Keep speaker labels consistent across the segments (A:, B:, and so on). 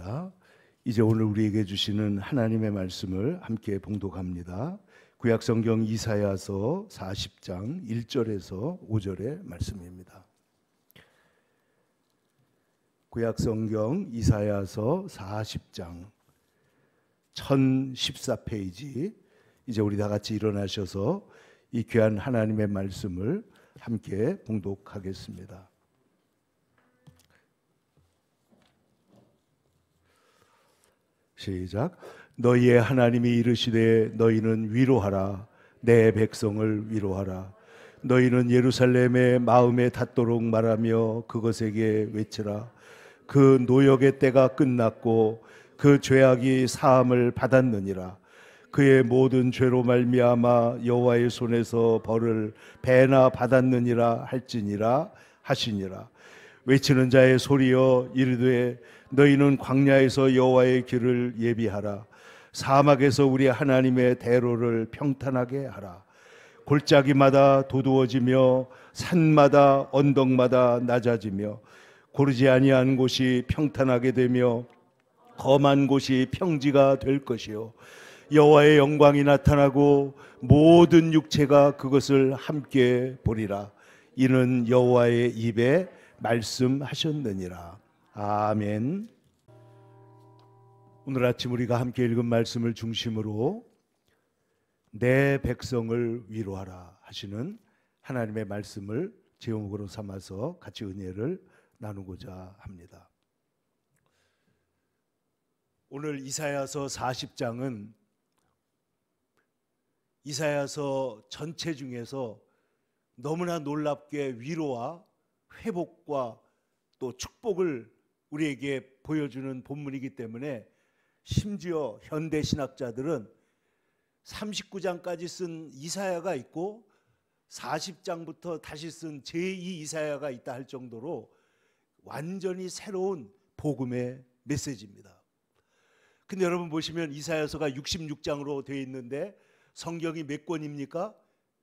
A: 감사합니다. 이제 오늘 우리에게 주시는 하나님의 말씀을 함께 봉독합니다. 구약성경 이사야서 40장 1절에서 5절의 말씀입니다. 구약성경 이사야서 40장 1014페이지. 이제 우리 다 같이 일어나셔서 이 귀한 하나님의 말씀을 함께 봉독하겠습니다. 시작. 너희의 하나님이 이르시되 너희는 위로하라. 내 백성을 위로하라. 너희는 예루살렘의 마음에 닿도록 말하며 그것에게 외치라. 그 노역의 때가 끝났고 그 죄악이 사함을 받았느니라. 그의 모든 죄로 말미암아 여호와의 손에서 벌을 배나 받았느니라 할지니라 하시니라. 외치는 자의 소리여 이르되 너희는 광야에서 여호와의 길을 예비하라. 사막에서 우리 하나님의 대로를 평탄하게 하라. 골짜기마다 도두어지며 산마다 언덕마다 낮아지며 고르지 아니한 곳이 평탄하게 되며 험한 곳이 평지가 될 것이요 여호와의 영광이 나타나고 모든 육체가 그것을 함께 보리라. 이는 여호와의 입에 말씀하셨느니라. 아멘. 오늘 아침 우리가 함께 읽은 말씀을 중심으로 내 백성을 위로하라 하시는 하나님의 말씀을 제목으로 삼아서 같이 은혜를 나누고자 합니다. 오늘 이사야서 40장은 이사야서 전체 중에서 너무나 놀랍게 위로와 회복과 또 축복을 우리에게 보여주는 본문이기 때문에 심지어 현대 신학자들은 39장까지 쓴 이사야가 있고 40장부터 다시 쓴 제2 이사야가 있다 할 정도로 완전히 새로운 복음의 메시지입니다. 근데 여러분 보시면 이사야서가 66장으로 되어 있는데 성경이 몇 권입니까?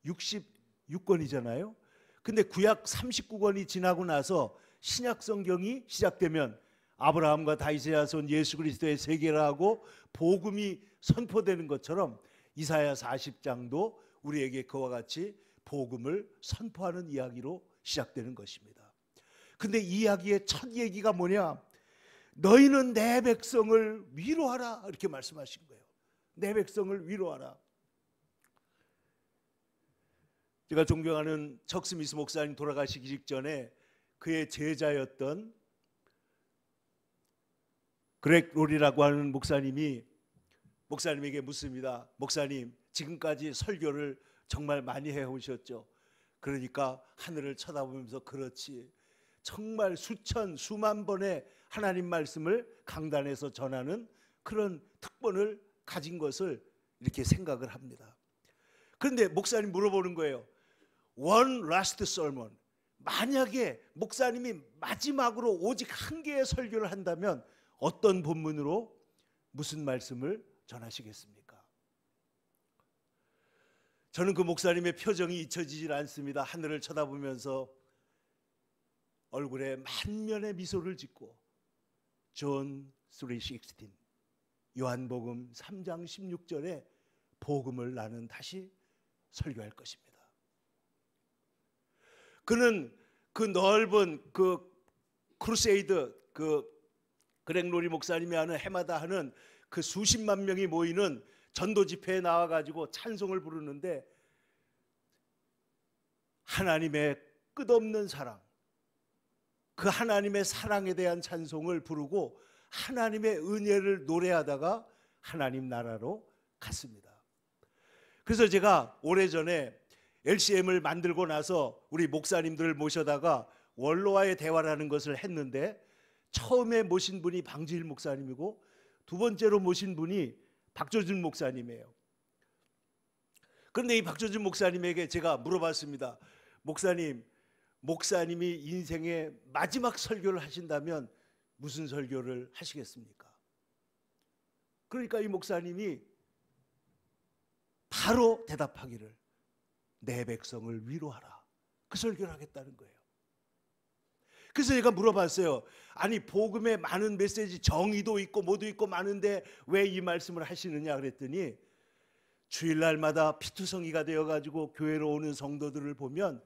A: 66권이잖아요. 근데 구약 39권이 지나고 나서 신약 성경이 시작되면 아브라함과 다윗의 자손 예수 그리스도의 세계라고 복음이 선포되는 것처럼 이사야 40장도 우리에게 그와 같이 복음을 선포하는 이야기로 시작되는 것입니다. 근데 이 이야기의 첫 얘기가 뭐냐? 너희는 내 백성을 위로하라 이렇게 말씀하신 거예요. 내 백성을 위로하라. 제가 존경하는 척 스미스 목사님 돌아가시기 직전에 그의 제자였던 그렉 롤이라고 하는 목사님에게 묻습니다. 목사님, 지금까지 설교를 정말 많이 해오셨죠. 그러니까 하늘을 쳐다보면서 그렇지, 정말 수만 번의 하나님 말씀을 강단에서 전하는 그런 특권을 가진 것을 이렇게 생각을 합니다. 그런데 목사님 물어보는 거예요. One last sermon. 만약에 목사님이 마지막으로 오직 한 개의 설교를 한다면 어떤 본문으로 무슨 말씀을 전하시겠습니까? 저는 그 목사님의 표정이 잊혀지질 않습니다. 하늘을 쳐다보면서 얼굴에 만면의 미소를 짓고 존 3:16 요한복음 3장 16절에 복음을 나는 다시 설교할 것입니다. 그는 그 넓은 그 크루세이드, 그 그렉 로리 목사님이 하는 해마다 하는 그 수십만 명이 모이는 전도 집회에 나와가지고 찬송을 부르는데 하나님의 끝없는 사랑, 그 하나님의 사랑에 대한 찬송을 부르고 하나님의 은혜를 노래하다가 하나님 나라로 갔습니다. 그래서 제가 오래전에 LCM을 만들고 나서 우리 목사님들을 모셔다가 원로와의 대화라는 것을 했는데 처음에 모신 분이 방지일 목사님이고 두 번째로 모신 분이 박조준 목사님이에요. 그런데 이 박조준 목사님에게 제가 물어봤습니다. 목사님이 인생의 마지막 설교를 하신다면 무슨 설교를 하시겠습니까? 그러니까 이 목사님이 바로 대답하기를 내 백성을 위로하라, 그 설교를 하겠다는 거예요. 그래서 제가 물어봤어요. 아니 복음에 많은 메시지, 정의도 있고 뭐도 있고 많은데 왜 이 말씀을 하시느냐 그랬더니, 주일날마다 피투성이가 되어가지고 교회로 오는 성도들을 보면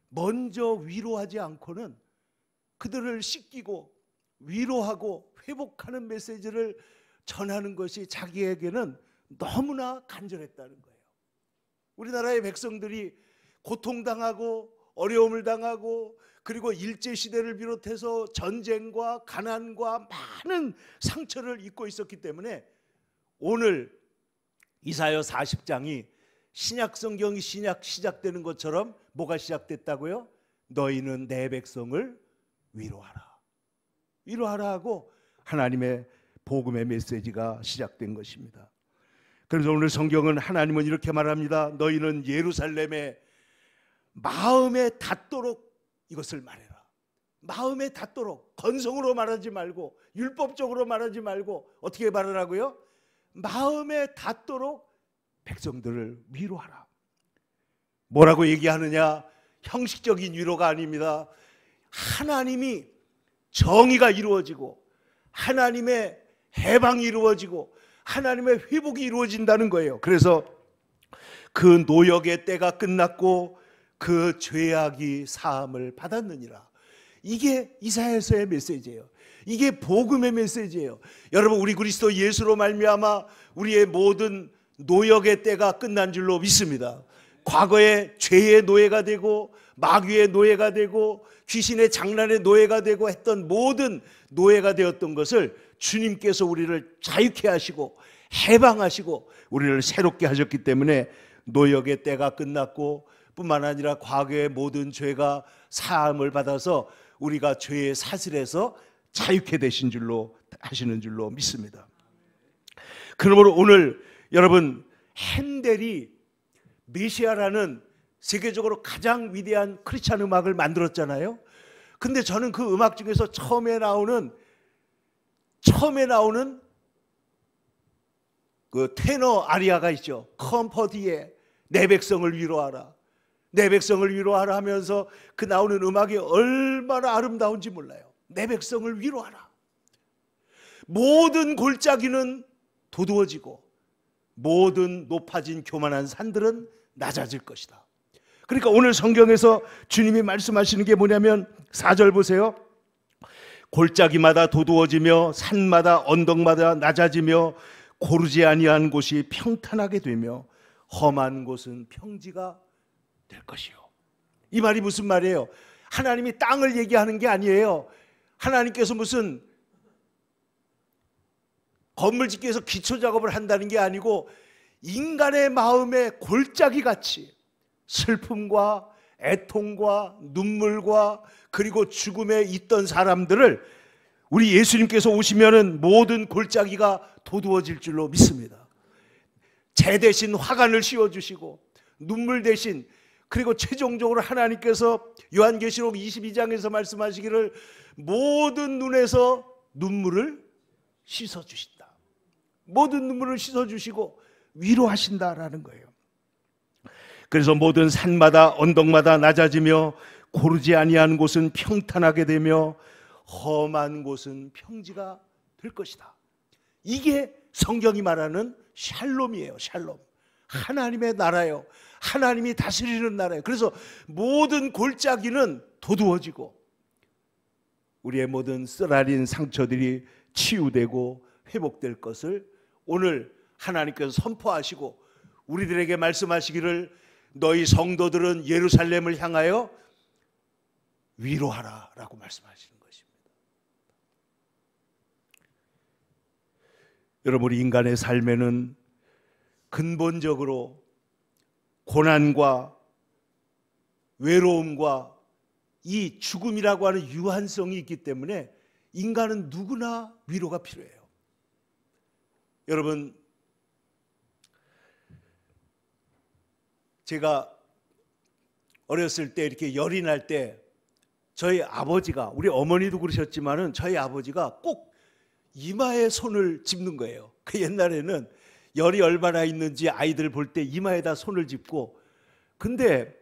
A: 먼저 위로하지 않고는 그들을 씻기고 위로하고 회복하는 메시지를 전하는 것이 자기에게는 너무나 간절했다는 거예요. 우리나라의 백성들이 고통당하고 어려움을 당하고 그리고 일제시대를 비롯해서 전쟁과 가난과 많은 상처를 입고 있었기 때문에 오늘 이사야 40장이 신약성경이 시작되는 것처럼 뭐가 시작됐다고요? 너희는 내 백성을 위로하라. 위로하라 하고 하나님의 복음의 메시지가 시작된 것입니다. 그래서 오늘 성경은 하나님은 이렇게 말합니다. 너희는 예루살렘에 마음에 닿도록 이것을 말해라. 마음에 닿도록, 건성으로 말하지 말고 율법적으로 말하지 말고 어떻게 말하라고요? 마음에 닿도록 백성들을 위로하라. 뭐라고 얘기하느냐? 형식적인 위로가 아닙니다. 하나님이 정의가 이루어지고 하나님의 해방이 이루어지고 하나님의 회복이 이루어진다는 거예요. 그래서 그 노역의 때가 끝났고 그 죄악이 사함을 받았느니라. 이게 이사야서의 메시지예요. 이게 복음의 메시지예요. 여러분, 우리 그리스도 예수로 말미암아 우리의 모든 노역의 때가 끝난 줄로 믿습니다. 과거에 죄의 노예가 되고 마귀의 노예가 되고 귀신의 장난의 노예가 되고 했던 모든 노예가 되었던 것을 주님께서 우리를 자유케 하시고 해방하시고 우리를 새롭게 하셨기 때문에 노역의 때가 끝났고 뿐만 아니라 과거의 모든 죄가 사함을 받아서 우리가 죄의 사슬에서 자유케 되신 줄로 하시는 줄로 믿습니다. 그러므로 오늘 여러분, 핸델이 메시아라는 세계적으로 가장 위대한 크리스찬 음악을 만들었잖아요. 근데 저는 그 음악 중에서 처음에 나오는 그 테너 아리아가 있죠. 컴퍼디에 내 백성을 위로하라, 내 백성을 위로하라 하면서 그 나오는 음악이 얼마나 아름다운지 몰라요. 내 백성을 위로하라. 모든 골짜기는 도두어지고 모든 높아진 교만한 산들은 낮아질 것이다. 그러니까 오늘 성경에서 주님이 말씀하시는 게 뭐냐면 4절 보세요. 골짜기마다 도두어지며 산마다 언덕마다 낮아지며 고르지 아니한 곳이 평탄하게 되며 험한 곳은 평지가 될 것이요. 이 말이 무슨 말이에요? 하나님이 땅을 얘기하는 게 아니에요. 하나님께서 무슨 건물 짓기 위해서 기초 작업을 한다는 게 아니고 인간의 마음에 골짜기 같이 슬픔과 애통과 눈물과 그리고 죽음에 있던 사람들을 우리 예수님께서 오시면은 모든 골짜기가 도두어질 줄로 믿습니다. 재 대신 화관을 씌워주시고 눈물 대신, 그리고 최종적으로 하나님께서 요한계시록 22장에서 말씀하시기를 모든 눈에서 눈물을 씻어주신다. 모든 눈물을 씻어주시고 위로하신다라는 거예요. 그래서 모든 산마다 언덕마다 낮아지며 고르지 아니한 곳은 평탄하게 되며 험한 곳은 평지가 될 것이다. 이게 성경이 말하는 샬롬이에요. 샬롬. 하나님의 나라예요. 하나님이 다스리는 나라예요. 그래서 모든 골짜기는 도두어지고 우리의 모든 쓰라린 상처들이 치유되고 회복될 것을 오늘 하나님께서 선포하시고 우리들에게 말씀하시기를 너희 성도들은 예루살렘을 향하여 위로하라 라고 말씀하시는 것입니다. 여러분, 우리 인간의 삶에는 근본적으로 고난과 외로움과 이 죽음이라고 하는 유한성이 있기 때문에 인간은 누구나 위로가 필요해요. 여러분, 제가 어렸을 때 이렇게 열이 날 때 저희 아버지가, 우리 어머니도 그러셨지만은 저희 아버지가 꼭 이마에 손을 짚는 거예요. 그 옛날에는 열이 얼마나 있는지 아이들 볼 때 이마에다 손을 짚고, 근데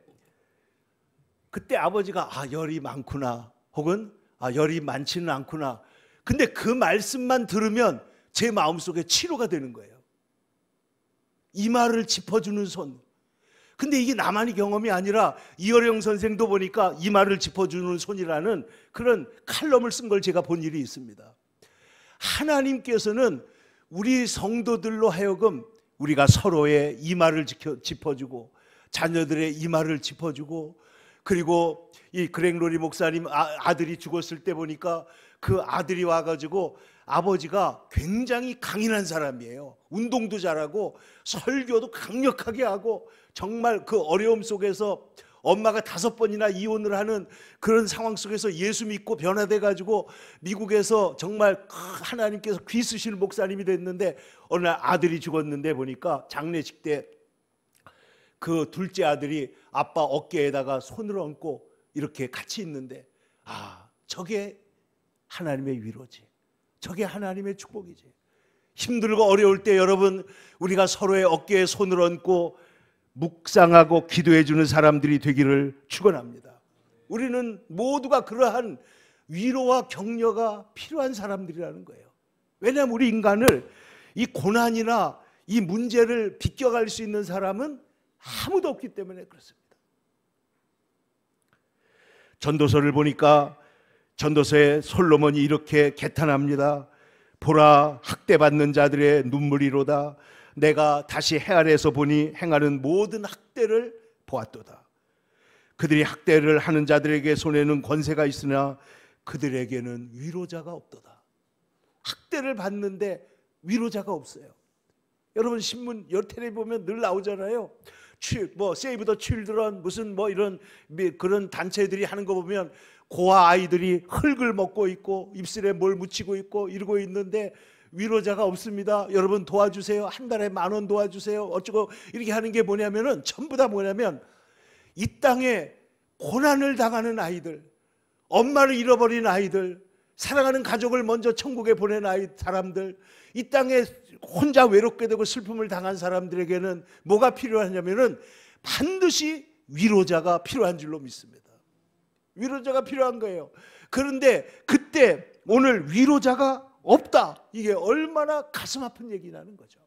A: 그때 아버지가 열이 많구나, 혹은 열이 많지는 않구나. 근데 그 말씀만 들으면 제 마음속에 치료가 되는 거예요. 이마를 짚어주는 손. 근데 이게 나만의 경험이 아니라 이어령 선생도 보니까 이마를 짚어주는 손이라는 그런 칼럼을 쓴 걸 제가 본 일이 있습니다. 하나님께서는 우리 성도들로 하여금 우리가 서로의 이마를 짚어주고 자녀들의 이마를 짚어주고, 그리고 이 그렉로리 목사님 아들이 죽었을 때 보니까 그 아들이 와가지고, 아버지가 굉장히 강인한 사람이에요. 운동도 잘하고 설교도 강력하게 하고, 정말 그 어려움 속에서 엄마가 5번이나 이혼을 하는 그런 상황 속에서 예수 믿고 변화돼 가지고 미국에서 정말 하나님께서 귀 쓰시는 목사님이 됐는데, 어느 날 아들이 죽었는데 보니까 장례식 때 그 둘째 아들이 아빠 어깨에다가 손을 얹고 이렇게 같이 있는데, 저게 하나님의 위로지. 저게 하나님의 축복이지. 힘들고 어려울 때 여러분, 우리가 서로의 어깨에 손을 얹고 묵상하고 기도해 주는 사람들이 되기를 축원합니다. 우리는 모두가 그러한 위로와 격려가 필요한 사람들이라는 거예요. 왜냐하면 우리 인간을 이 고난이나 이 문제를 비껴갈 수 있는 사람은 아무도 없기 때문에 그렇습니다. 전도서를 보니까 전도서에 솔로몬이 이렇게 개탄합니다. 보라, 학대받는 자들의 눈물이로다. 내가 다시 해 아래에서 보니 행하는 모든 학대를 보았도다. 그들이 학대를 하는 자들에게 손에는 권세가 있으나 그들에게는 위로자가 없도다. 학대를 받는데 위로자가 없어요. 여러분 신문 텔레비 보면 늘 나오잖아요. 세이브 더 칠드런 무슨 이런 그런 단체들이 하는 거 보면 고아 아이들이 흙을 먹고 있고 입술에 뭘 묻히고 있고 이러고 있는데 위로자가 없습니다. 여러분 도와주세요. 한 달에 10,000원 도와주세요. 어쩌고 이렇게 하는 게 뭐냐면은 전부 다 뭐냐면 이 땅에 고난을 당하는 아이들, 엄마를 잃어버린 아이들, 사랑하는 가족을 먼저 천국에 보낸 사람들, 이 땅에 혼자 외롭게 되고 슬픔을 당한 사람들에게는 뭐가 필요하냐면은 반드시 위로자가 필요한 줄로 믿습니다. 위로자가 필요한 거예요. 그런데 그때 오늘 위로자가 없다. 이게 얼마나 가슴 아픈 얘기라는 거죠.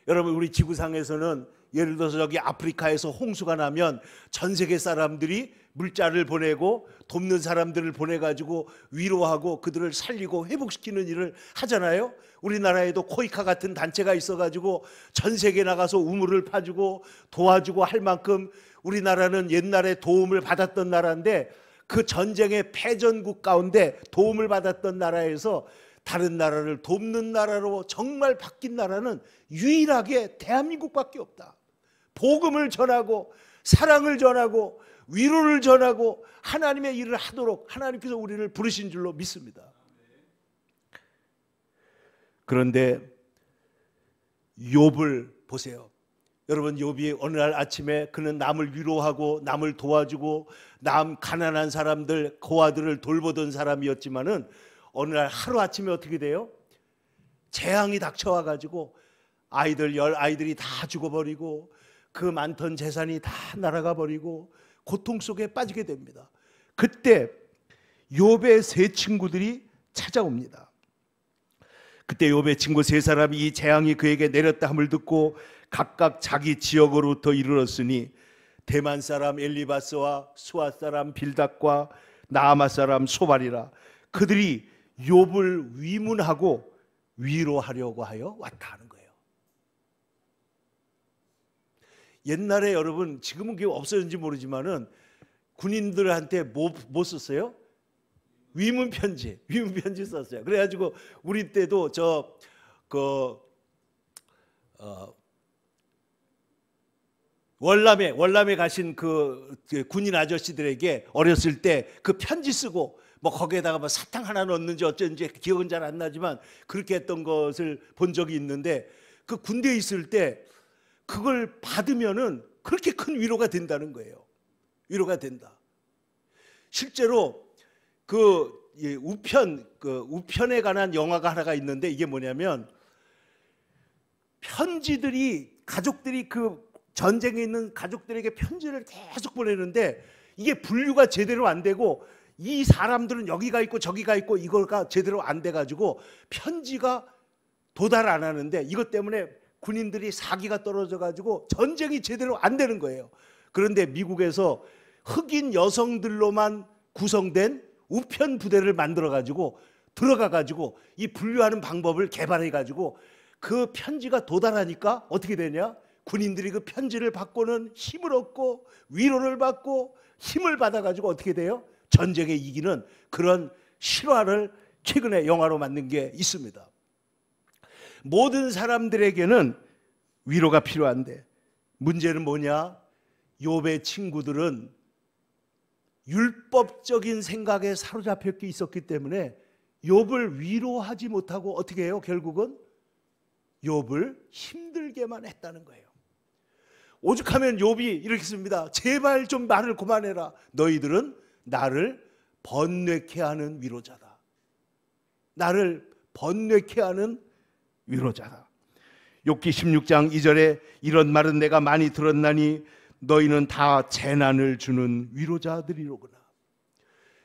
A: 여러분 우리 지구상에서는 예를 들어서 여기 아프리카에서 홍수가 나면 전 세계 사람들이 물자를 보내고 돕는 사람들을 보내가지고 위로하고 그들을 살리고 회복시키는 일을 하잖아요. 우리나라에도 코이카 같은 단체가 있어가지고 전 세계에 나가서 우물을 파주고 도와주고 할 만큼 우리나라는 옛날에 도움을 받았던 나라인데, 그 전쟁의 패전국 가운데 도움을 받았던 나라에서 다른 나라를 돕는 나라로 정말 바뀐 나라는 유일하게 대한민국밖에 없다. 복음을 전하고 사랑을 전하고 위로를 전하고 하나님의 일을 하도록 하나님께서 우리를 부르신 줄로 믿습니다. 그런데 욥을 보세요. 여러분 욥이 어느 날 아침에 그는 남을 위로하고 남을 도와주고 가난한 사람들 고아들을 돌보던 사람이었지만은 어느 날 하루아침에 어떻게 돼요? 재앙이 닥쳐와 가지고 아이들이 다 죽어버리고 그 많던 재산이 다 날아가 버리고 고통 속에 빠지게 됩니다. 그때 욥의 3 친구들이 찾아옵니다. 그때 욥의 친구 3사람이 이 재앙이 그에게 내렸다 함을 듣고 각각 자기 지역으로부터 이르렀으니 대만 사람 엘리바스와 수아 사람 빌닷과 나아마 사람 소발이라. 그들이 욥을 위문하고 위로하려고 하여 왔다 하는 거예요. 옛날에 여러분 지금은 그게 없어졌는지 모르지만은 군인들한테 뭐 썼어요? 위문 편지 썼어요. 그래가지고 우리 때도 월남에 가신 그 군인 아저씨들에게 어렸을 때 그 편지 쓰고 거기에다가 사탕 하나 넣었는지 어쩐지 기억은 잘 안 나지만 그렇게 했던 것을 본 적이 있는데, 그 군대에 있을 때 그걸 받으면은 그렇게 큰 위로가 된다는 거예요. 위로가 된다. 실제로 우편에 관한 영화가 하나가 있는데, 이게 뭐냐면 가족들이 그 전쟁에 있는 가족들에게 편지를 계속 보내는데 이게 분류가 제대로 안 되고 이 사람들은 여기가 있고 저기가 있고 이거가 제대로 안 돼가지고 편지가 도달 안 하는데 이것 때문에 군인들이 사기가 떨어져가지고 전쟁이 제대로 안 되는 거예요. 그런데 미국에서 흑인 여성들로만 구성된 우편 부대를 만들어가지고 들어가가지고 이 분류하는 방법을 개발해가지고 그 편지가 도달하니까 어떻게 되냐? 군인들이 그 편지를 받고는 힘을 얻고 위로를 받고 힘을 받아가지고 어떻게 돼요? 전쟁에 이기는 그런 실화를 최근에 영화로 만든 게 있습니다. 모든 사람들에게는 위로가 필요한데 문제는 뭐냐? 욥의 친구들은 율법적인 생각에 사로잡혀 있었기 때문에 욥을 위로하지 못하고 어떻게 해요? 결국은 욥을 힘들게만 했다는 거예요. 오죽하면 욥이 이렇게 씁니다. 제발 좀 말을 그만해라. 너희들은 나를 번뇌케 하는 위로자다. 나를 번뇌케 하는 위로자다. 욥기 16장 2절에 이런 말은 내가 많이 들었나니 너희는 다 재난을 주는 위로자들이로구나.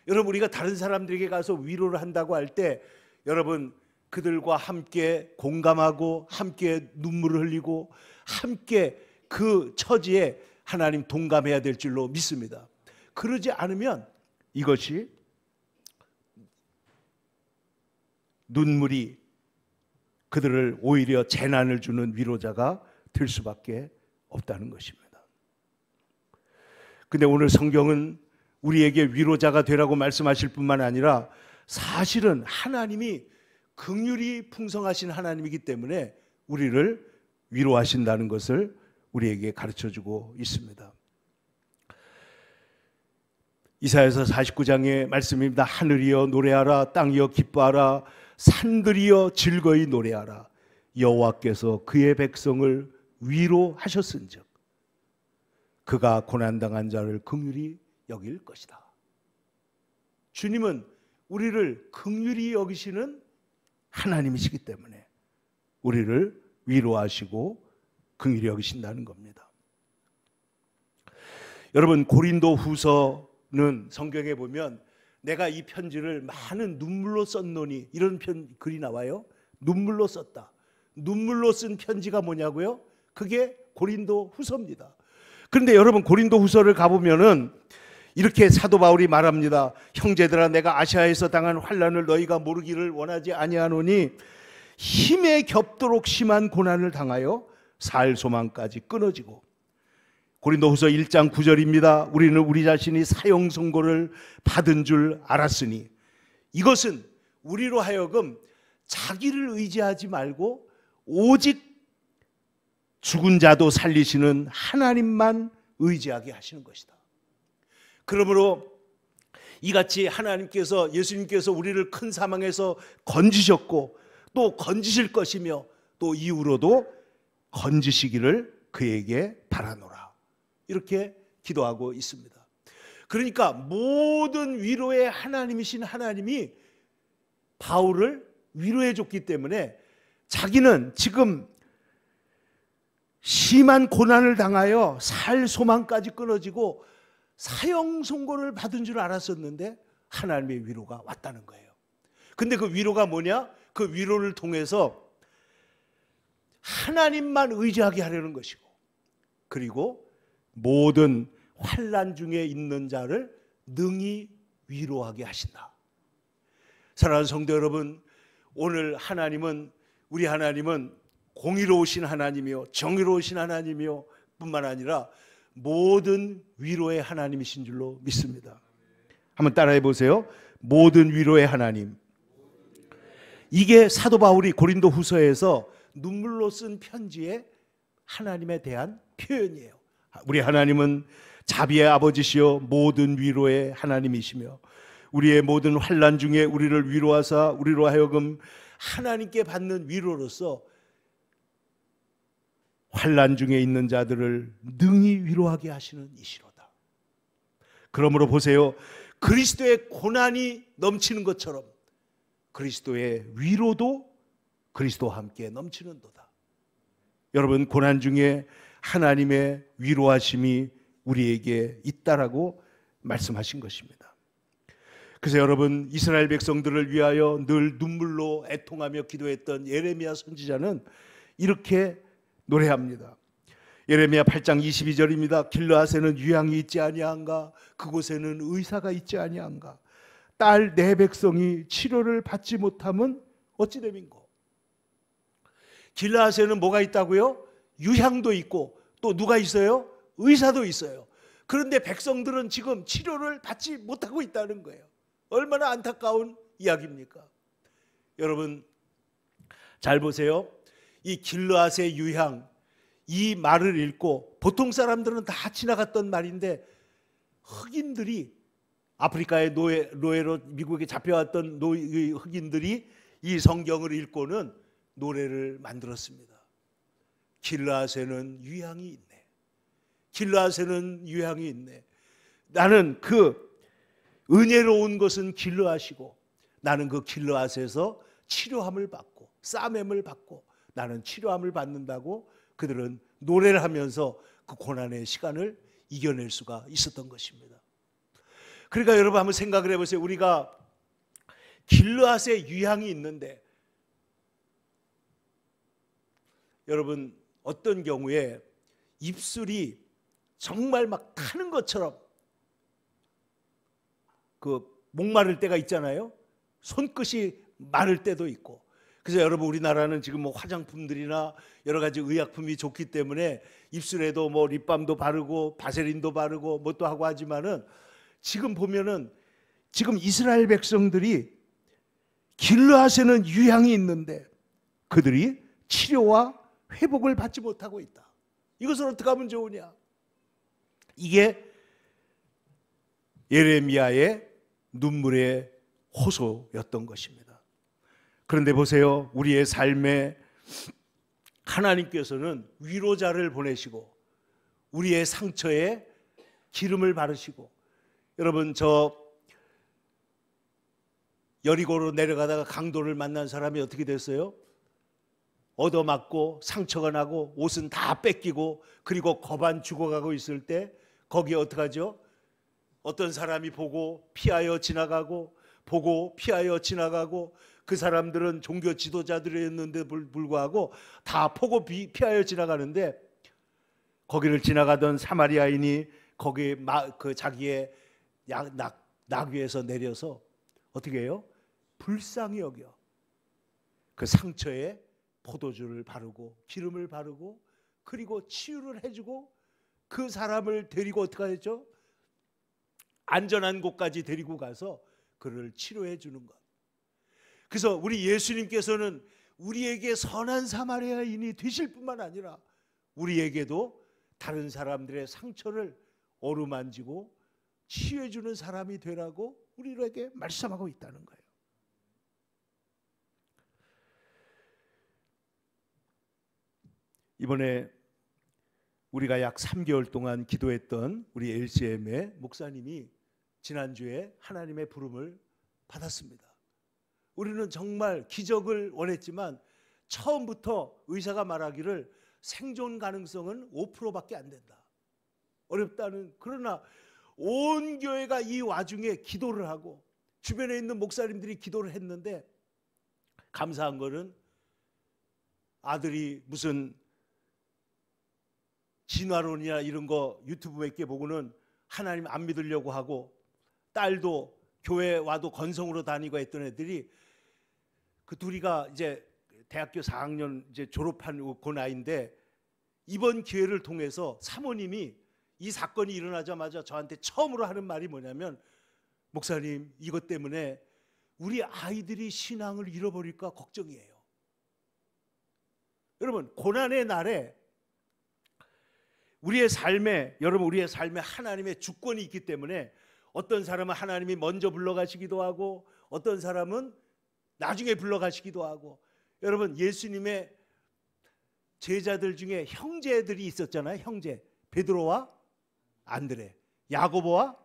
A: 여러분, 우리가 다른 사람들에게 가서 위로를 한다고 할 때 여러분 그들과 함께 공감하고 함께 눈물을 흘리고 함께 그 처지에 하나님 동감해야 될 줄로 믿습니다. 그러지 않으면 이것이 눈물이 그들을 오히려 재난을 주는 위로자가 될 수밖에 없다는 것입니다. 근데 오늘 성경은 우리에게 위로자가 되라고 말씀하실 뿐만 아니라 사실은 하나님이 긍휼이 풍성하신 하나님이기 때문에 우리를 위로하신다는 것을 우리에게 가르쳐주고 있습니다. 이사야서 49장의 말씀입니다. 하늘이여 노래하라, 땅이여 기뻐하라, 산들이여 즐거이 노래하라. 여호와께서 그의 백성을 위로하셨은즉 그가 고난당한 자를 긍휼히 여길 것이다. 주님은 우리를 긍휼히 여기시는 하나님이시기 때문에 우리를 위로하시고 긍휼히 여기신다는 겁니다. 여러분, 고린도 후서는 성경에 보면 내가 이 편지를 많은 눈물로 썼노니 이런 글이 나와요. 눈물로 썼다. 눈물로 쓴 편지가 뭐냐고요? 그게 고린도 후서입니다. 그런데 여러분, 고린도 후서를 가보면은 이렇게 사도 바울이 말합니다. 형제들아, 내가 아시아에서 당한 환난을 너희가 모르기를 원하지 아니하노니 힘에 겹도록 심한 고난을 당하여 살 소망까지 끊어지고. 고린도후서 1장 9절입니다. 우리는 우리 자신이 사형 선고를 받은 줄 알았으니 이것은 우리로 하여금 자기를 의지하지 말고 오직 죽은 자도 살리시는 하나님만 의지하게 하시는 것이다. 그러므로 이같이 하나님께서, 예수님께서 우리를 큰 사망에서 건지셨고 또 건지실 것이며 또 이후로도 건지시기를 그에게 바라노라, 이렇게 기도하고 있습니다. 그러니까 모든 위로의 하나님이신 하나님이 바울을 위로해 줬기 때문에 자기는 지금 심한 고난을 당하여 살 소망까지 끊어지고 사형 선고를 받은 줄 알았었는데 하나님의 위로가 왔다는 거예요. 근데 그 위로가 뭐냐? 그 위로를 통해서 하나님만 의지하게 하려는 것이고, 그리고 모든 환난 중에 있는 자를 능히 위로하게 하신다. 사랑하는 성도 여러분, 오늘 하나님은, 우리 하나님은 공의로우신 하나님이요 정의로우신 하나님이요 뿐만 아니라 모든 위로의 하나님이신 줄로 믿습니다. 한번 따라해 보세요. 모든 위로의 하나님. 이게 사도 바울이 고린도 후서에서 눈물로 쓴 편지에 하나님에 대한 표현이에요. 우리 하나님은 자비의 아버지시여 모든 위로의 하나님이시며 우리의 모든 환난 중에 우리를 위로하사 우리로 하여금 하나님께 받는 위로로서 환난 중에 있는 자들을 능히 위로하게 하시는 이시로다. 그러므로 보세요. 그리스도의 고난이 넘치는 것처럼 그리스도의 위로도 그리스도와 함께 넘치는도다. 여러분, 고난 중에 하나님의 위로하심이 우리에게 있다라고 말씀하신 것입니다. 그래서 여러분, 이스라엘 백성들을 위하여 늘 눈물로 애통하며 기도했던 예레미야 선지자는 이렇게 노래합니다. 예레미야 8장 22절입니다. 길르앗에는 유향이 있지 아니한가? 그곳에는 의사가 있지 아니한가? 딸 내 백성이 치료를 받지 못함은 어찌 됨인고? 길르앗에는 뭐가 있다고요? 유향도 있고 또 누가 있어요? 의사도 있어요. 그런데 백성들은 지금 치료를 받지 못하고 있다는 거예요. 얼마나 안타까운 이야기입니까? 여러분 잘 보세요. 이 길르앗의 유향, 이 말을 읽고 보통 사람들은 다 지나갔던 말인데 흑인들이, 아프리카의 노예로 미국에 잡혀왔던 흑인들이 이 성경을 읽고는 노래를 만들었습니다. 길르앗에는 유향이 있네. 길르앗에는 유향이 있네. 나는 그 은혜로운 것은 길르앗이고 나는 그 길르앗에서 치료함을 받고 싸매을 받고 나는 치료함을 받는다고 그들은 노래를 하면서 그 고난의 시간을 이겨낼 수가 있었던 것입니다. 그러니까 여러분 한번 생각을 해보세요. 우리가 길르앗의 유향이 있는데 여러분 어떤 경우에 입술이 정말 막 타는 것처럼 그 목마를 때가 있잖아요. 손끝이 마를 때도 있고. 그래서 여러분 우리나라는 지금 뭐 화장품들이나 여러 가지 의약품이 좋기 때문에 입술에도 뭐 립밤도 바르고 바세린도 바르고 뭣도 하고 하지만은 지금 보면은 지금 이스라엘 백성들이 길르앗에는 유향이 있는데 그들이 치료와 회복을 받지 못하고 있다. 이것을 어떻게 하면 좋으냐? 이게 예레미야의 눈물의 호소였던 것입니다. 그런데 보세요. 우리의 삶에 하나님께서는 위로자를 보내시고 우리의 상처에 기름을 바르시고, 여러분 저 여리고로 내려가다가 강도를 만난 사람이 어떻게 됐어요? 얻어맞고 상처가 나고 옷은 다 뺏기고 그리고 거반 죽어가고 있을 때 거기에 어떡하죠? 어떤 사람이 보고 피하여 지나가고 보고 피하여 지나가고, 그 사람들은 종교 지도자들이었는데 불구하고 다 보고 피하여 지나가는데 거기를 지나가던 사마리아인이 거기 그 자기의 나귀에서 내려서 어떻게 해요? 불쌍히 여겨 그 상처에 포도주를 바르고 기름을 바르고 그리고 치유를 해주고 그 사람을 데리고 어떻게 했죠? 안전한 곳까지 데리고 가서 그를 치료해 주는 것. 그래서 우리 예수님께서는 우리에게 선한 사마리아인이 되실 뿐만 아니라 우리에게도 다른 사람들의 상처를 어루만지고 치유해 주는 사람이 되라고 우리에게 말씀하고 있다는 거예요. 이번에 우리가 약 3개월 동안 기도했던 우리 LCM의 목사님이 지난주에 하나님의 부름을 받았습니다. 우리는 정말 기적을 원했지만 처음부터 의사가 말하기를 생존 가능성은 5%밖에 안 된다. 어렵다는. 그러나 온 교회가 이 와중에 기도를 하고 주변에 있는 목사님들이 기도를 했는데 감사한 거는 아들이 무슨 진화론이나 이런 거 유튜브 몇 개 보고는 하나님 안 믿으려고 하고, 딸도 교회 와도 건성으로 다니고 했던 애들이 그 둘이가 이제 대학교 4학년 이제 졸업한 그 나이인데 이번 기회를 통해서 사모님이 이 사건이 일어나자마자 저한테 처음으로 하는 말이 뭐냐면, 목사님 이것 때문에 우리 아이들이 신앙을 잃어버릴까 걱정이에요. 여러분 고난의 날에 우리의 삶에, 여러분 우리의 삶에 하나님의 주권이 있기 때문에 어떤 사람은 하나님이 먼저 불러가시기도 하고 어떤 사람은 나중에 불러가시기도 하고, 여러분 예수님의 제자들 중에 형제들이 있었잖아요. 형제 베드로와 안드레, 야고보와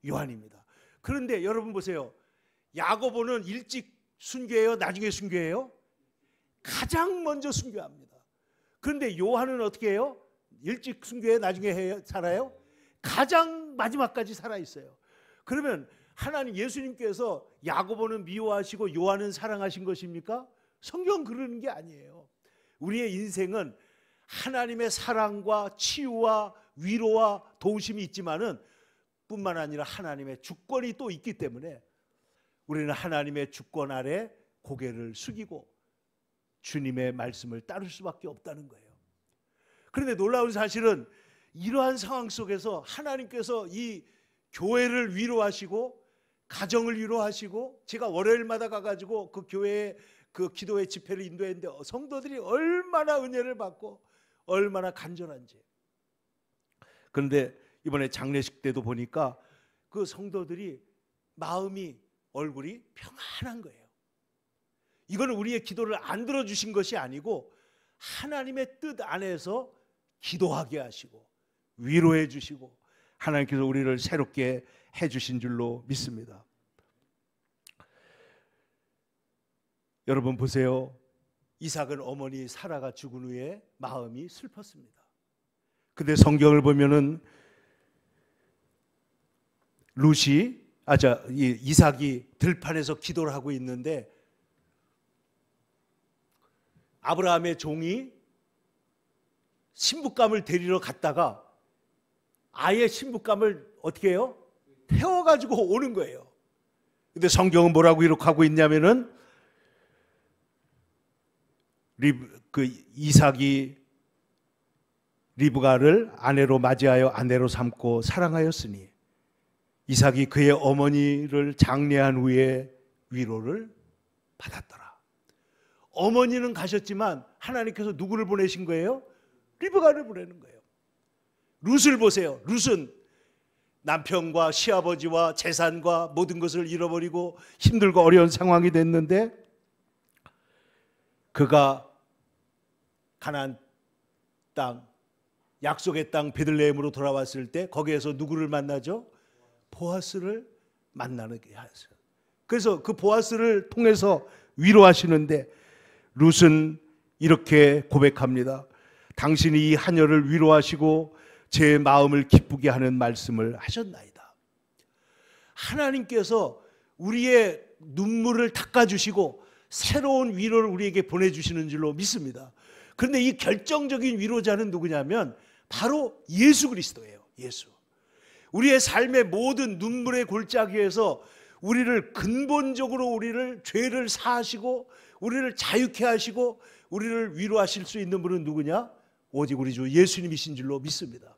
A: 요한입니다. 그런데 여러분 보세요. 야고보는 일찍 순교해요? 나중에 순교해요? 가장 먼저 순교합니다. 그런데 요한은 어떻게 해요? 일찍 순교해? 나중에 살아요? 가장 마지막까지 살아 있어요. 그러면 하나님 예수님께서 야고보는 미워하시고 요한은 사랑하신 것입니까? 성경 그러는 게 아니에요. 우리의 인생은 하나님의 사랑과 치유와 위로와 도우심이 있지만은 뿐만 아니라 하나님의 주권이 또 있기 때문에 우리는 하나님의 주권 아래 고개를 숙이고 주님의 말씀을 따를 수밖에 없다는 거예요. 그런데 놀라운 사실은 이러한 상황 속에서 하나님께서 이 교회를 위로하시고 가정을 위로하시고, 제가 월요일마다 가가지고 그 교회에 그 기도회 집회를 인도했는데 성도들이 얼마나 은혜를 받고 얼마나 간절한지. 그런데 이번에 장례식 때도 보니까 그 성도들이 마음이, 얼굴이 평안한 거예요. 이거는 우리의 기도를 안 들어주신 것이 아니고 하나님의 뜻 안에서 기도하게 하시고 위로해 주시고 하나님께서 우리를 새롭게 해주신 줄로 믿습니다. 여러분 보세요. 이삭은 어머니 사라가 죽은 후에 마음이 슬펐습니다. 근데 성경을 보면은 이삭이 들판에서 기도를 하고 있는데 아브라함의 종이 신부감을 데리러 갔다가 아예 신부감을 어떻게 해요? 태워가지고 오는 거예요. 근데 성경은 뭐라고 기록하고 있냐면은 이삭이 리브가를 아내로 맞이하여 아내로 삼고 사랑하였으니 이삭이 그의 어머니를 장례한 후에 위로를 받았더라. 어머니는 가셨지만 하나님께서 누구를 보내신 거예요? 리브가를 보내는 거예요. 룻을 보세요. 룻은 남편과 시아버지와 재산과 모든 것을 잃어버리고 힘들고 어려운 상황이 됐는데 그가 가나안 땅, 약속의 땅 베들레헴으로 돌아왔을 때 거기에서 누구를 만나죠? 보아스를 만나게 하셨어요. 그래서 그 보아스를 통해서 위로하시는데 룻은 이렇게 고백합니다. 당신이 이 하녀를 위로하시고 제 마음을 기쁘게 하는 말씀을 하셨나이다. 하나님께서 우리의 눈물을 닦아주시고 새로운 위로를 우리에게 보내주시는 줄로 믿습니다. 그런데 이 결정적인 위로자는 누구냐면 바로 예수 그리스도예요. 예수. 우리의 삶의 모든 눈물의 골짜기에서 우리를 근본적으로 우리를 죄를 사하시고 우리를 자유케 하시고 우리를 위로하실 수 있는 분은 누구냐? 오직 우리 주 예수님이신 줄로 믿습니다.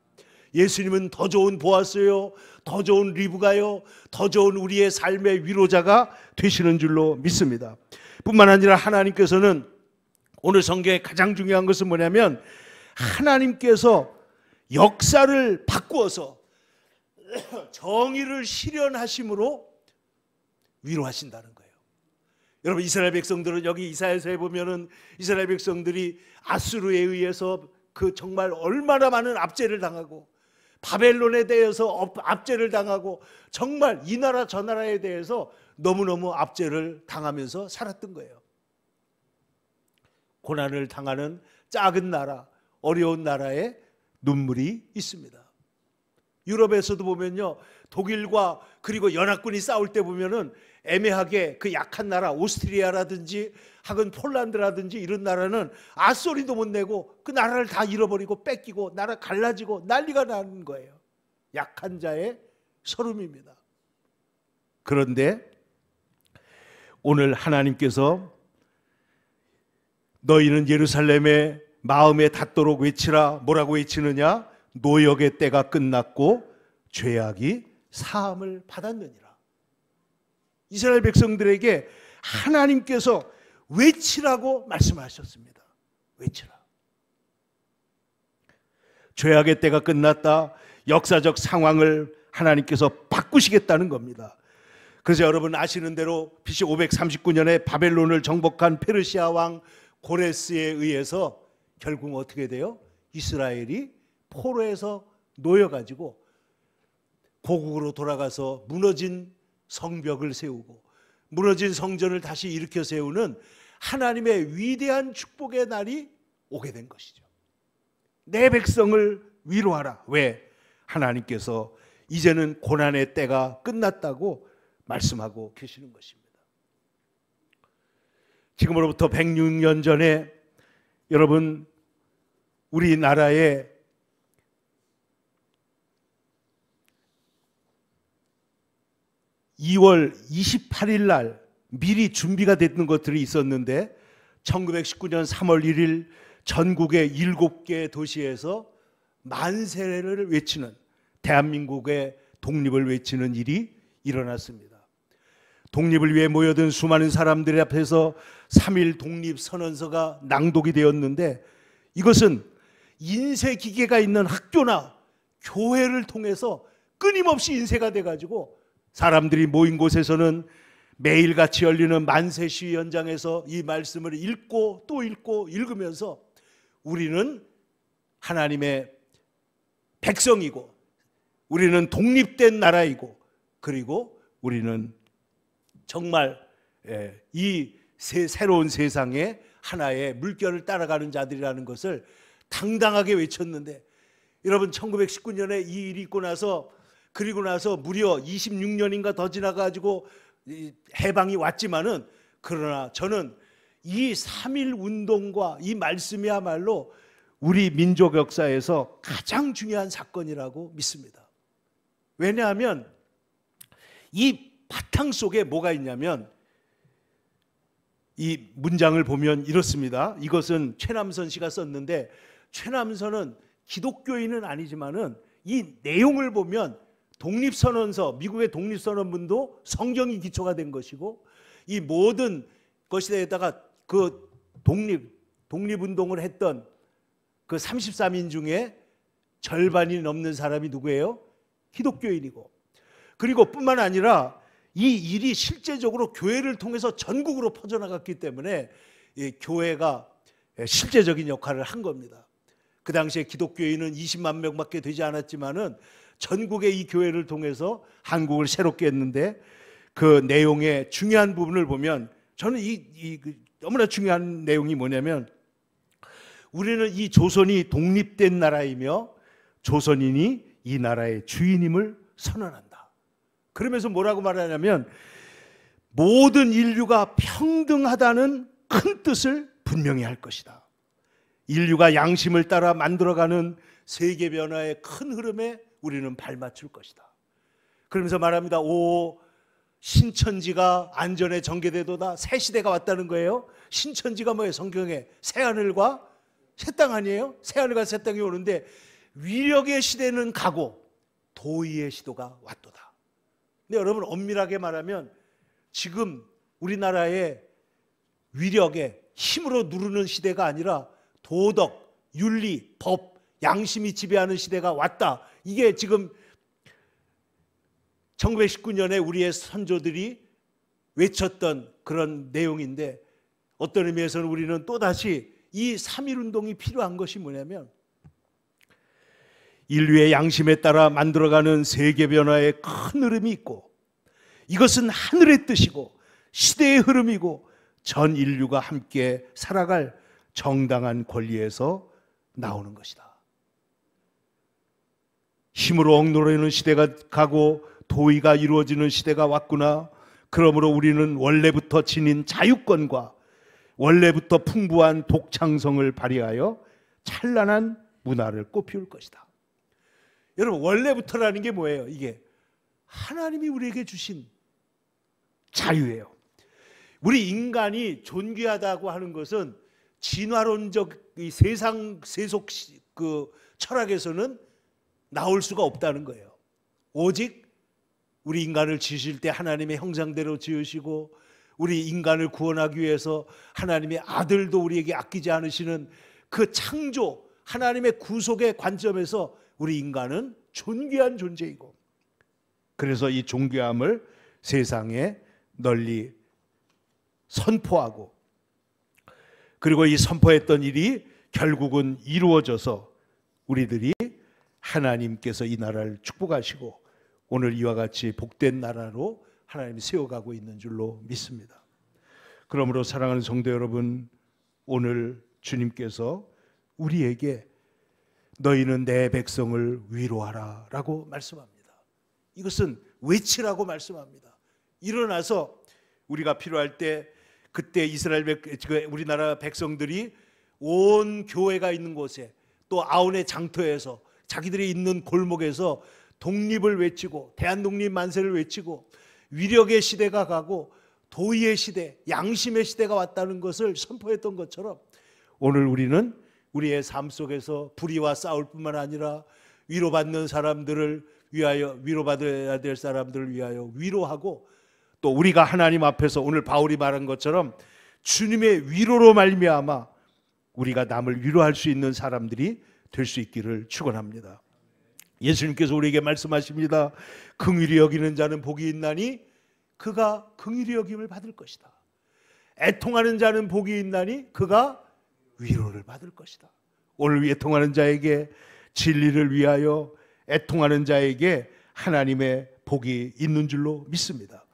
A: 예수님은 더 좋은 보아스요, 더 좋은 리브가요, 더 좋은 우리의 삶의 위로자가 되시는 줄로 믿습니다. 뿐만 아니라 하나님께서는 오늘 성경의 가장 중요한 것은 뭐냐면 하나님께서 역사를 바꾸어서 정의를 실현하심으로 위로하신다는 거예요. 여러분 이스라엘 백성들은 여기 이사야서에 보면은 이스라엘 백성들이 아수르에 의해서 그 정말 얼마나 많은 압제를 당하고 바벨론에 대해서 압제를 당하고 정말 이 나라 저 나라에 대해서 너무너무 압제를 당하면서 살았던 거예요. 고난을 당하는 작은 나라, 어려운 나라에 눈물이 있습니다. 유럽에서도 보면요, 독일과 그리고 연합군이 싸울 때 보면은 애매하게 그 약한 나라 오스트리아라든지 혹은 폴란드라든지 이런 나라는 아소리도 못 내고 그 나라를 다 잃어버리고 뺏기고 나라 갈라지고 난리가 나는 거예요. 약한 자의 서름입니다. 그런데 오늘 하나님께서 너희는 예루살렘에 마음에 닿도록 외치라. 뭐라고 외치느냐? 노역의 때가 끝났고 죄악이 사함을 받았느니라. 이스라엘 백성들에게 하나님께서 외치라고 말씀하셨습니다. 외치라. 죄악의 때가 끝났다. 역사적 상황을 하나님께서 바꾸시겠다는 겁니다. 그래서 여러분 아시는 대로 BC 539년에 바벨론을 정복한 페르시아 왕 고레스에 의해서 결국 어떻게 돼요? 이스라엘이 포로에서 놓여가지고 고국으로 돌아가서 무너진 성벽을 세우고 무너진 성전을 다시 일으켜 세우는 하나님의 위대한 축복의 날이 오게 된 것이죠. 내 백성을 위로하라. 왜? 하나님께서 이제는 고난의 때가 끝났다고 말씀하고 계시는 것입니다. 지금으로부터 106년 전에 여러분 우리나라에 (2월 28일) 날 미리 준비가 됐던 것들이 있었는데 1919년 3월 1일 전국의 7개 도시에서 만세를 외치는, 대한민국의 독립을 외치는 일이 일어났습니다. 독립을 위해 모여든 수많은 사람들 앞에서 3.1 독립선언서가 낭독이 되었는데, 이것은 인쇄기계가 있는 학교나 교회를 통해서 끊임없이 인쇄가 돼가지고 사람들이 모인 곳에서는 매일같이 열리는 만세 시위 현장에서 이 말씀을 읽고 또 읽고 읽으면서 우리는 하나님의 백성이고, 우리는 독립된 나라이고, 그리고 우리는 정말 이 새로운 세상에 하나의 물결을 따라가는 자들이라는 것을 당당하게 외쳤는데, 여러분 1919년에 이 일이 있고 나서, 그리고 나서 무려 26년인가 더 지나가지고 해방이 왔지만은, 그러나 저는 이 3.1 운동과 이 말씀이야말로 우리 민족 역사에서 가장 중요한 사건이라고 믿습니다. 왜냐하면 이 바탕 속에 뭐가 있냐면, 이 문장을 보면 이렇습니다. 이것은 최남선 씨가 썼는데, 최남선은 기독교인은 아니지만은 이 내용을 보면 독립선언서, 미국의 독립선언문도 성경이 기초가 된 것이고, 이 모든 것에다가 그 독립운동을 했던 그 33인 중에 절반이 넘는 사람이 누구예요? 기독교인이고, 그리고 뿐만 아니라 이 일이 실제적으로 교회를 통해서 전국으로 퍼져나갔기 때문에 이 교회가 실제적인 역할을 한 겁니다. 그 당시에 기독교인은 20만 명밖에 되지 않았지만은 전국의 이 교회를 통해서 한국을 새롭게 했는데, 그 내용의 중요한 부분을 보면 저는 너무나 중요한 내용이 뭐냐면, 우리는 이 조선이 독립된 나라이며 조선인이 이 나라의 주인임을 선언한다. 그러면서 뭐라고 말하냐면, 모든 인류가 평등하다는 큰 뜻을 분명히 할 것이다. 인류가 양심을 따라 만들어가는 세계 변화의 큰 흐름에 우리는 발맞출 것이다. 그러면서 말합니다. 오, 신천지가 안전에 전개되도다. 새 시대가 왔다는 거예요. 신천지가 뭐예요? 성경에 새하늘과 새 땅 아니에요? 새하늘과 새 땅이 오는데, 위력의 시대는 가고 도의의 시도가 왔도다. 근데 여러분, 엄밀하게 말하면 지금 우리나라의 위력의 힘으로 누르는 시대가 아니라 도덕, 윤리, 법, 양심이 지배하는 시대가 왔다. 이게 지금 1919년에 우리의 선조들이 외쳤던 그런 내용인데, 어떤 의미에서는 우리는 또다시 이 3.1 운동이 필요한 것이 뭐냐면, 인류의 양심에 따라 만들어가는 세계 변화의 큰 흐름이 있고, 이것은 하늘의 뜻이고 시대의 흐름이고 전 인류가 함께 살아갈 정당한 권리에서 나오는 것이다. 힘으로 억누르는 시대가 가고 도의가 이루어지는 시대가 왔구나. 그러므로 우리는 원래부터 지닌 자유권과 원래부터 풍부한 독창성을 발휘하여 찬란한 문화를 꽃피울 것이다. 여러분, 원래부터라는 게 뭐예요? 이게 하나님이 우리에게 주신 자유예요. 우리 인간이 존귀하다고 하는 것은 진화론적 이 세상 세속 그 철학에서는 나올 수가 없다는 거예요. 오직 우리 인간을 지으실 때 하나님의 형상대로 지으시고, 우리 인간을 구원하기 위해서 하나님의 아들도 우리에게 아끼지 않으시는 그 창조, 하나님의 구속의 관점에서 우리 인간은 존귀한 존재이고, 그래서 이 존귀함을 세상에 널리 선포하고, 그리고 이 선포했던 일이 결국은 이루어져서 우리들이 하나님께서 이 나라를 축복하시고 오늘 이와 같이 복된 나라로 하나님이 세워가고 있는 줄로 믿습니다. 그러므로 사랑하는 성도 여러분, 오늘 주님께서 우리에게 너희는 내 백성을 위로하라 라고 말씀합니다. 이것은 외치라고 말씀합니다. 일어나서 우리가 필요할 때, 그때 우리나라 백성들이 온 교회가 있는 곳에, 또 아온의 장터에서, 자기들이 있는 골목에서 독립을 외치고 대한독립 만세를 외치고 위력의 시대가 가고 도의의 시대, 양심의 시대가 왔다는 것을 선포했던 것처럼, 오늘 우리는 우리의 삶 속에서 불의와 싸울 뿐만 아니라 위로받는 사람들을 위하여, 위로받아야 될 사람들을 위하여 위로하고, 또 우리가 하나님 앞에서 오늘 바울이 말한 것처럼 주님의 위로로 말미암아 우리가 남을 위로할 수 있는 사람들이 될 수 있기를 축원합니다. 예수님께서 우리에게 말씀하십니다. 긍휼히 여기는 자는 복이 있나니 그가 긍휼히 여김을 받을 것이다. 애통하는 자는 복이 있나니 그가 위로를 받을 것이다. 오늘 애통하는 자에게 진리를 위하여 애통하는 자에게 하나님의 복이 있는 줄로 믿습니다.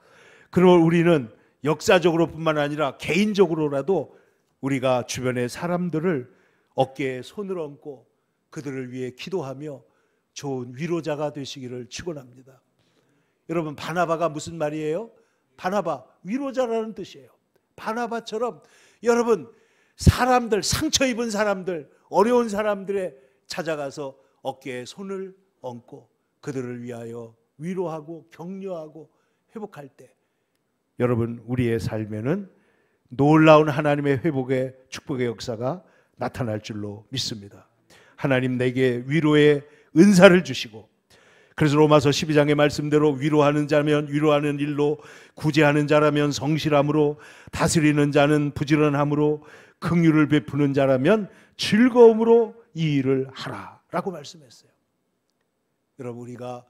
A: 그러면 우리는 역사적으로뿐만 아니라 개인적으로라도 우리가 주변의 사람들을 어깨에 손을 얹고 그들을 위해 기도하며 좋은 위로자가 되시기를 축원합니다. 여러분, 바나바가 무슨 말이에요? 바나바, 위로자라는 뜻이에요. 바나바처럼 여러분, 사람들, 상처 입은 사람들, 어려운 사람들에 찾아가서 어깨에 손을 얹고 그들을 위하여 위로하고 격려하고 회복할 때, 여러분, 우리의 삶에는 놀라운 하나님의 회복의 축복의 역사가 나타날 줄로 믿습니다. 하나님 내게 위로의 은사를 주시고, 그래서 로마서 12장의 말씀대로 위로하는 자면 위로하는 일로, 구제하는 자라면 성실함으로, 다스리는 자는 부지런함으로, 긍휼을 베푸는 자라면 즐거움으로 이 일을 하라라고 말씀했어요. 여러분, 우리가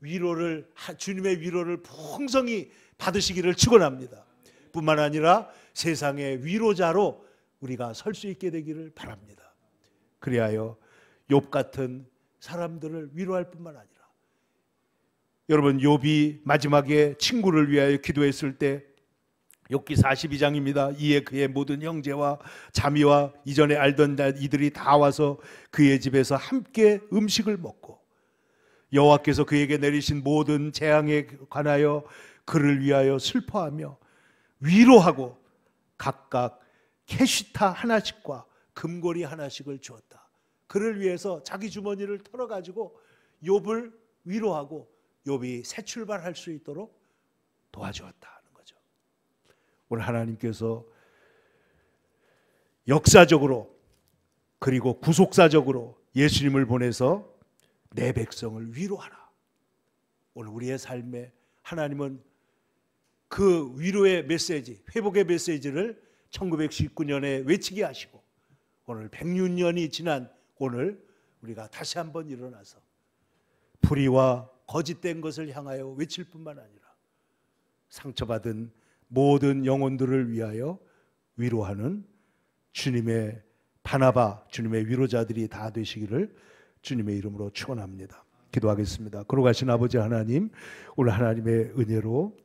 A: 위로를, 주님의 위로를 풍성히 받으시기를 축원합니다. 뿐만 아니라 세상의 위로자로 우리가 설 수 있게 되기를 바랍니다. 그리하여 욥 같은 사람들을 위로할 뿐만 아니라, 여러분, 욥이 마지막에 친구를 위하여 기도했을 때, 욥기 42장입니다. 이에 그의 모든 형제와 자매와 이전에 알던 이들이 다 와서 그의 집에서 함께 음식을 먹고, 여호와께서 그에게 내리신 모든 재앙에 관하여 그를 위하여 슬퍼하며 위로하고 각각 캐시타 하나씩과 금고리 하나씩을 주었다. 그를 위해서 자기 주머니를 털어가지고 욥을 위로하고 욥이 새 출발할 수 있도록 도와주었다는 거죠. 오늘 하나님께서 역사적으로 그리고 구속사적으로 예수님을 보내서 내 백성을 위로하라. 오늘 우리의 삶에 하나님은 그 위로의 메시지, 회복의 메시지를 1919년에 외치게 하시고, 오늘 106년이 지난 오늘 우리가 다시 한번 일어나서 불의와 거짓된 것을 향하여 외칠 뿐만 아니라 상처받은 모든 영혼들을 위하여 위로하는 주님의 바나바, 주님의 위로자들이 다 되시기를 주님의 이름으로 축원합니다. 기도하겠습니다. 거룩하신 아버지 하나님, 오늘 하나님의 은혜로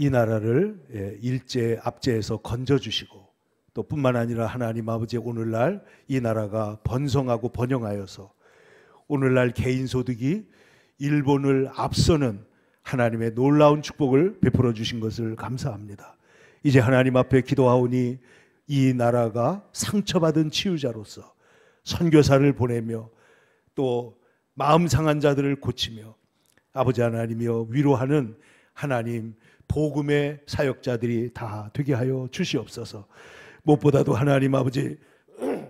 A: 이 나라를 일제 압제에서 건져주시고, 또 뿐만 아니라 하나님 아버지, 오늘날 이 나라가 번성하고 번영하여서 오늘날 개인 소득이 일본을 앞서는 하나님의 놀라운 축복을 베풀어 주신 것을 감사합니다. 이제 하나님 앞에 기도하오니 이 나라가 상처받은 치유자로서 선교사를 보내며 또 마음 상한 자들을 고치며 아버지 하나님이여 위로하는 하나님 복음의 사역자들이 다 되게 하여 주시옵소서. 무엇보다도 하나님 아버지,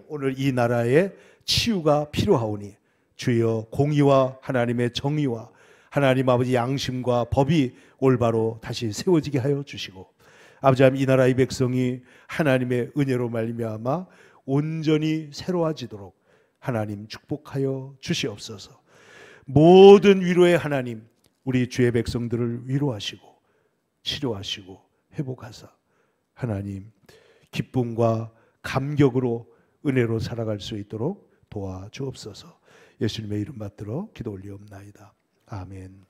A: 오늘 이 나라에 치유가 필요하오니 주여 공의와 하나님의 정의와 하나님 아버지 양심과 법이 올바로 다시 세워지게 하여 주시고, 아버지 하나님 이 나라의 백성이 하나님의 은혜로 말미암아 온전히 새로워지도록 하나님 축복하여 주시옵소서. 모든 위로의 하나님, 우리 주의 백성들을 위로하시고 치료하시고 회복하사 하나님 기쁨과 감격으로 은혜로 살아갈 수 있도록 도와주옵소서. 예수님의 이름 받들어 기도 올리옵나이다. 아멘.